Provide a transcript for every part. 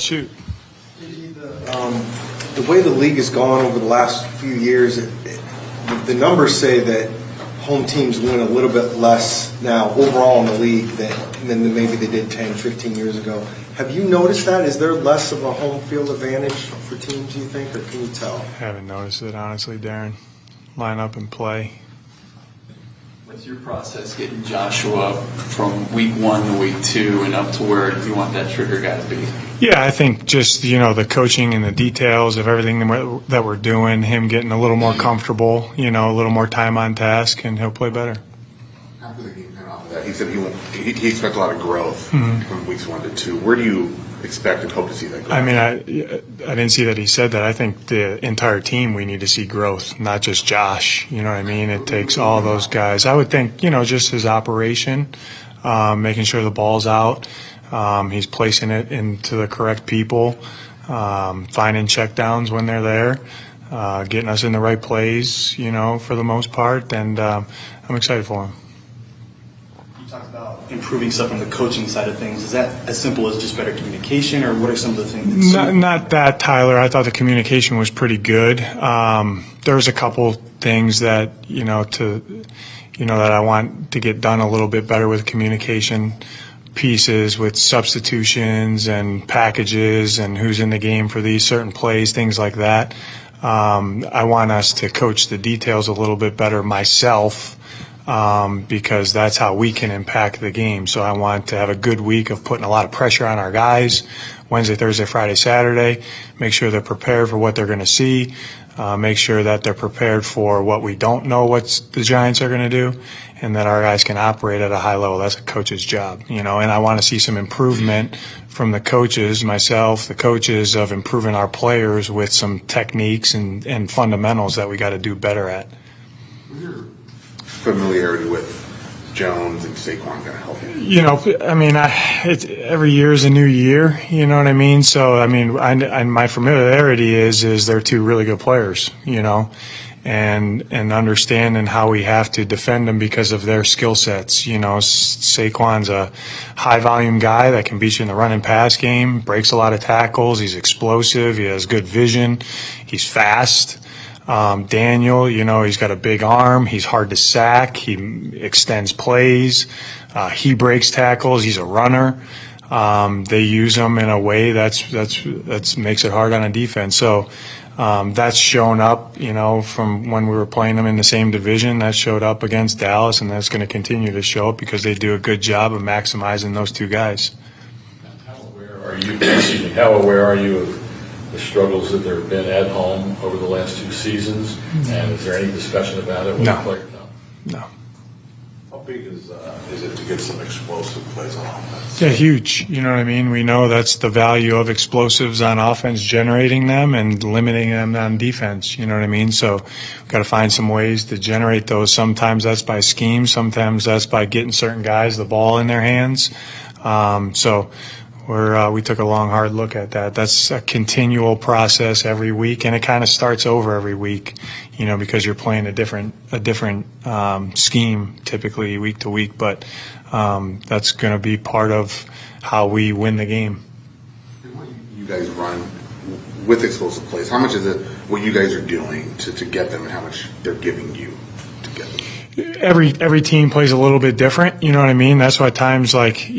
Shoot. The way the league has gone over the last few years, the numbers say that home teams win a little bit less now overall in the league than maybe they did 10, 15 years ago. Have you noticed that? Is there less of a home field advantage for teams, you think, or can you tell? I haven't noticed it, honestly, Darren. Line up and play. What's your process getting Joshua from week 1 to week 2 and up to where you want that trigger guy to be? Yeah, I think just, the coaching and the details of everything that we're doing, him getting a little more comfortable, a little more time on task, and he'll play better. After the game, and off of that, he said he expects a lot of growth from weeks 1 to 2. Where do you expect and hope to see that growth? I mean, I didn't see that he said that. I think the entire team, we need to see growth, not just Josh. You know what I mean? It takes all those guys. I would think, just his operation, making sure the ball's out. He's placing it into the correct people, finding checkdowns when they're there, getting us in the right plays, for the most part. And I'm excited for him. Talked about improving stuff on the coaching side of things. Is that as simple as just better communication, or what are some of the things? Not that, Tyler. I thought the communication was pretty good. There was a couple things that that I want to get done a little bit better with communication pieces, with substitutions and packages and who's in the game for these certain plays, things like that. I want us to coach the details a little bit better myself. Because that's how we can impact the game. So I want to have a good week of putting a lot of pressure on our guys, Wednesday, Thursday, Friday, Saturday, make sure they're prepared for what they're going to see, make sure that they're prepared for what we don't know what the Giants are going to do, and that our guys can operate at a high level. That's a coach's job, and I want to see some improvement from the coaches, myself, the coaches, of improving our players with some techniques and fundamentals that we got to do better at. Familiarity with Jones and Saquon going to help you? It's every year is a new year. You know what I mean? So, my familiarity is they're two really good players. And understanding how we have to defend them because of their skill sets. Saquon's a high volume guy that can beat you in the run and pass game. Breaks a lot of tackles. He's explosive. He has good vision. He's fast. Daniel, he's got a big arm. He's hard to sack. He extends plays. He breaks tackles. He's a runner. They use him in a way that's makes it hard on a defense. So that's shown up, from when we were playing them in the same division. That showed up against Dallas, and that's going to continue to show up because they do a good job of maximizing those two guys. How aware are you of the struggles that there have been at home over the last 2 seasons, and is there any discussion about it? No. How big is it to get some explosive plays on offense? Yeah, huge. You know what I mean? We know that's the value of explosives on offense, generating them and limiting them on defense. You know what I mean? So we've got to find some ways to generate those. Sometimes that's by scheme. Sometimes that's by getting certain guys the ball in their hands. We took a long, hard look at that. That's a continual process every week, and it kind of starts over every week, because you're playing a different scheme typically week to week. But that's going to be part of how we win the game. And what you guys run with explosive plays, how much is it what you guys are doing to get them, and how much they're giving you to get them? Every team plays a little bit different. You know what I mean? That's why times like,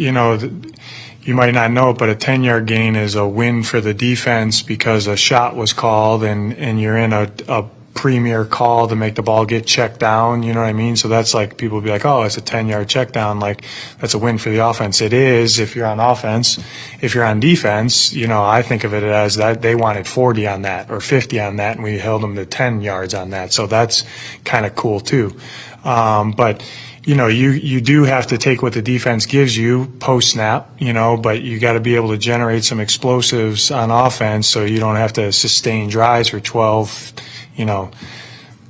you might not know it, but a 10-yard gain is a win for the defense because a shot was called and you're in a premier call to make the ball get checked down. You know what I mean? So that's like, people will be like, oh, it's a 10-yard check down. Like, that's a win for the offense. It is if you're on offense. If you're on defense, I think of it as that they wanted 40 on that or 50 on that, and we held them to 10 yards on that. So that's kind of cool too. But you do have to take what the defense gives you post-snap, but you got to be able to generate some explosives on offense so you don't have to sustain drives for 12,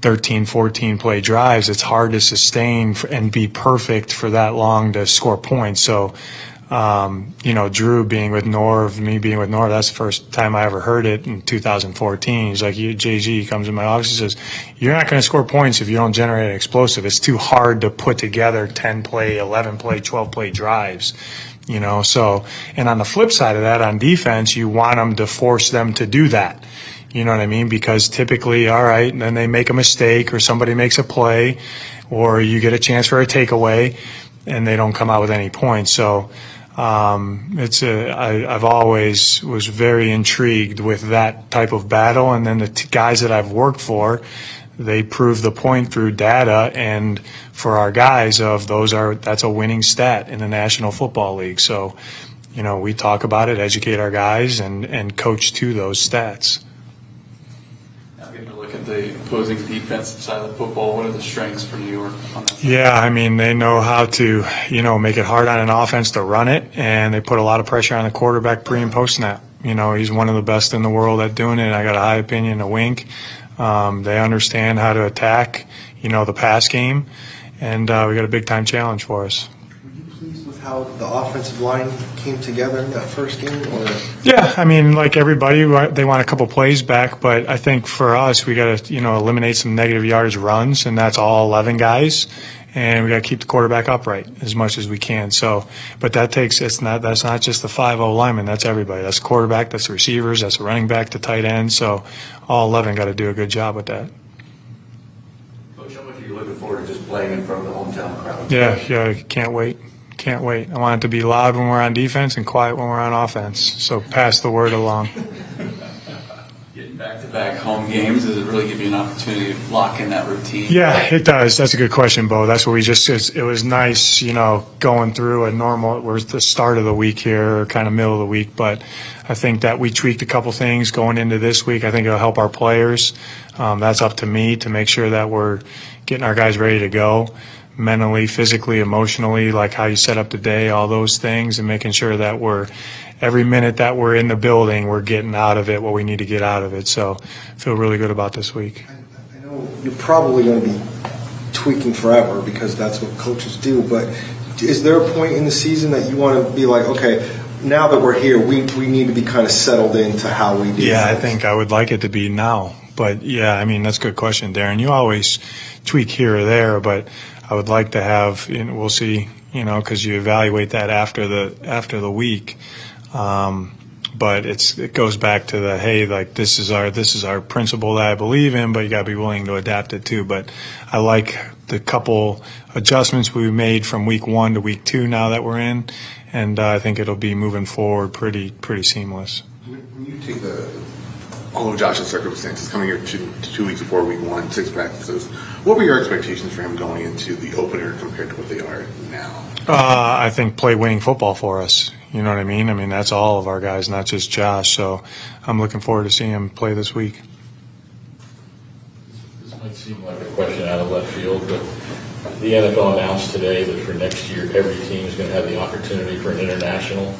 13, 14 play drives. It's hard to sustain and be perfect for that long to score points. So, Drew being with Norv, me being with Norv, that's the first time I ever heard it in 2014. He's like, JG comes in my office, he says, you're not going to score points if you don't generate an explosive. It's too hard to put together 10 play, 11 play, 12 play drives you know. So, and on the flip side of that, on defense, you want them to force them to do that. You know what I mean? Because typically, all right, and then they make a mistake or somebody makes a play or you get a chance for a takeaway and they don't come out with any points. So I've always was very intrigued with that type of battle. And then the guys that I've worked for, they prove the point through data, and for our guys that's a winning stat in the National Football League. So, you know, we talk about it, educate our guys, and coach to those stats. Now getting to look at the opposing defensive side of the football, what are the strengths for New York on that side? Yeah, I mean, they know how to, you know, make it hard on an offense to run it, and they put a lot of pressure on the quarterback pre and post snap. You know, he's one of the best in the world at doing it. I got a high opinion of Wink. They understand how to attack, you know, the pass game, and we got a big-time challenge for us. Were you pleased with how the offensive line came together in that first game? Or? Yeah, I mean, like everybody, they want a couple plays back, but I think for us, we got to, you know, eliminate some negative yardage runs, and that's all 11 guys, and we got to keep the quarterback upright as much as we can. So, but that's not just the 5-0 lineman, that's everybody. That's the quarterback, that's the receivers, that's the running back, the tight end. So all 11 got to do a good job with that. Coach, how much are you looking forward to just playing in front of the hometown crowd? Yeah, can't wait. Can't wait. I want it to be loud when we're on defense and quiet when we're on offense. So pass the word along. Getting back-to-back home games, does it really give you an opportunity to lock in that routine? Yeah, it does. That's a good question, Bo. That's what it was nice, you know, going through we're the start of the week here, or kind of middle of the week, but I think that we tweaked a couple things going into this week. I think it'll help our players. That's up to me to make sure that we're getting our guys ready to go mentally, physically, emotionally, like how you set up the day, all those things, and making sure that every minute that we're in the building, we're getting out of it what we need to get out of it. So I feel really good about this week. I know you're probably going to be tweaking forever because that's what coaches do, but is there a point in the season that you want to be like, okay, now that we're here, we need to be kind of settled into how we do Yeah, things? I think I would like it to be now. But, yeah, I mean, that's a good question, Darren. You always tweak here or there, but I would like to have, we'll see, you know, because you evaluate that after the week. But it goes back to hey, like this is our principle that I believe in, but you got to be willing to adapt it too. But I like the couple adjustments we made from week 1 to week 2 now that we're in, and I think it'll be moving forward pretty seamless. When you take all of Josh's circumstances, coming here 2 weeks before week 1, 6 practices, what were your expectations for him going into the opener compared to what they are now? I think play winning football for us. You know what I mean? I mean, that's all of our guys, not just Josh. So I'm looking forward to seeing him play this week. This might seem like a question out of left field, but the NFL announced today that for next year, every team is going to have the opportunity for an international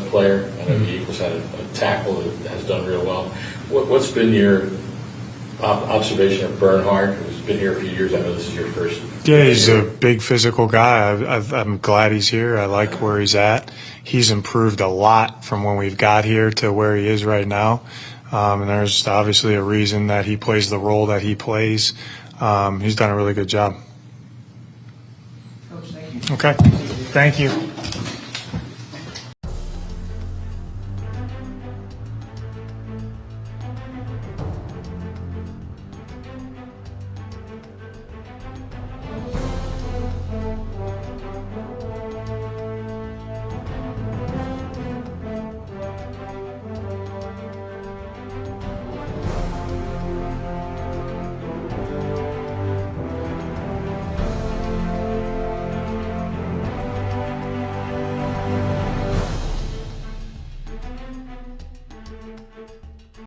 player. I know the Eagles had a tackle that has done real well. What's been your observation of Earnhardt, who's been here a few years? I know this is your first. Yeah, he's a big physical guy. I'm glad he's here. I like where he's at. He's improved a lot from when we've got here to where he is right now. And there's obviously a reason that he plays the role that he plays. He's done a really good job. Coach, thank you. Okay. Thank you.